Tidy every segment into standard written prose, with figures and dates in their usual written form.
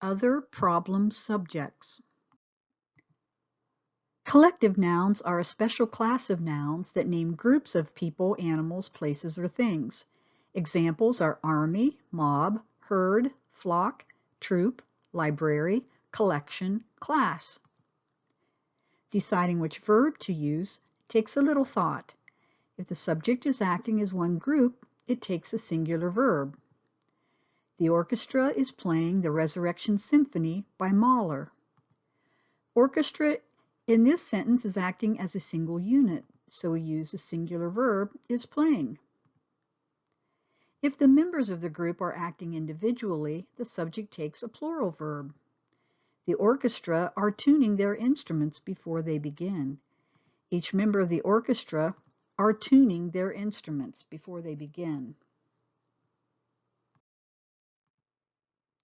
Other problem subjects. Collective nouns are a special class of nouns that name groups of people, animals, places, or things. Examples are army, mob, herd, flock, troop, library, collection, class. Deciding which verb to use takes a little thought. If the subject is acting as one group, it takes a singular verb. The orchestra is playing the Resurrection Symphony by Mahler. Orchestra in this sentence is acting as a single unit, so we use the singular verb is playing. If the members of the group are acting individually, the subject takes a plural verb. The orchestra are tuning their instruments before they begin. Each member of the orchestra are tuning their instruments before they begin.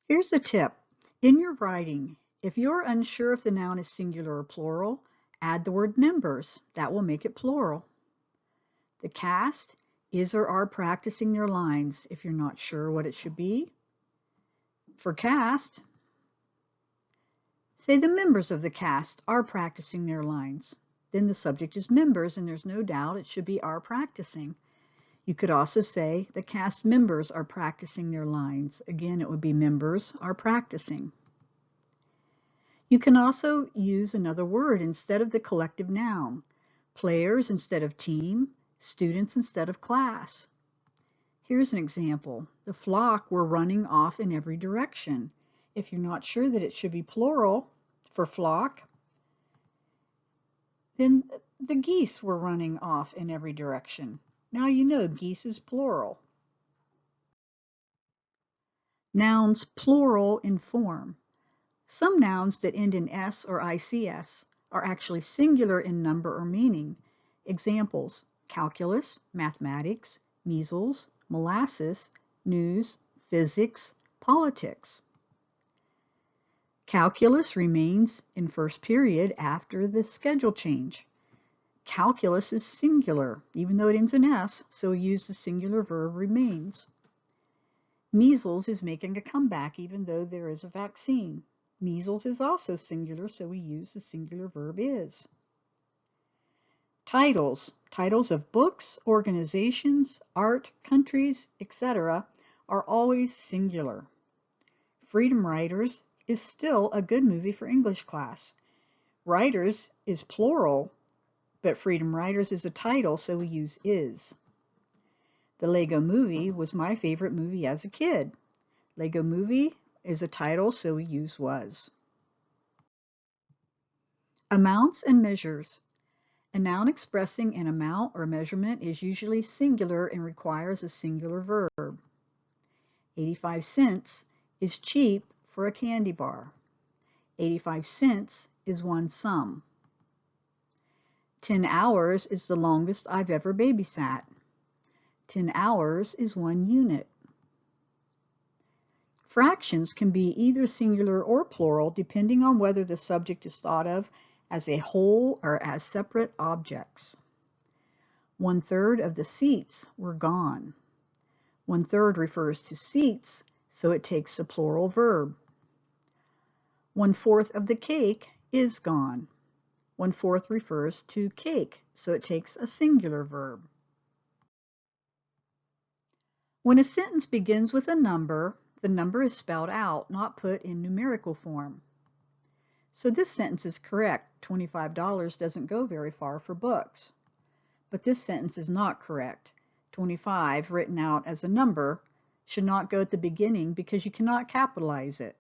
Here's a tip. In your writing, if you're unsure if the noun is singular or plural, add the word members. That will make it plural. The cast is or are practicing their lines. If you're not sure what it should be, for cast, say the members of the cast are practicing their lines. Then the subject is members, and there's no doubt it should be are practicing. You could also say the cast members are practicing their lines. Again, it would be members are practicing. You can also use another word instead of the collective noun. Players instead of team, students instead of class. Here's an example. The flock were running off in every direction. If you're not sure that it should be plural for flock, then the geese were running off in every direction. Now you know geese is plural. Nouns plural in form. Some nouns that end in s or ics are actually singular in number or meaning. Examples: calculus, mathematics, measles, molasses, news, physics, politics. Calculus remains in first period after the schedule change. Calculus is singular, even though it ends in s, so we use the singular verb remains. Measles is making a comeback, even though there is a vaccine. Measles is also singular, so we use the singular verb is. Titles. Titles of books, organizations, art, countries, etc. are always singular. Freedom Writers is still a good movie for English class. Writers is plural, but Freedom Writers is a title, so we use is. The Lego Movie was my favorite movie as a kid. Lego Movie is a title, so we use was. Amounts and measures. A noun expressing an amount or measurement is usually singular and requires a singular verb. 85 cents is cheap for a candy bar. 85 cents is one sum. 10 hours is the longest I've ever babysat. 10 hours is one unit. Fractions can be either singular or plural depending on whether the subject is thought of as a whole or as separate objects. 1/3 of the seats were gone. 1/3 refers to seats, so it takes the plural verb. 1/4 of the cake is gone. 1/4 refers to cake, so it takes a singular verb. When a sentence begins with a number, the number is spelled out, not put in numerical form. So this sentence is correct. $25 doesn't go very far for books. But this sentence is not correct. 25, written out as a number, should not go at the beginning because you cannot capitalize it.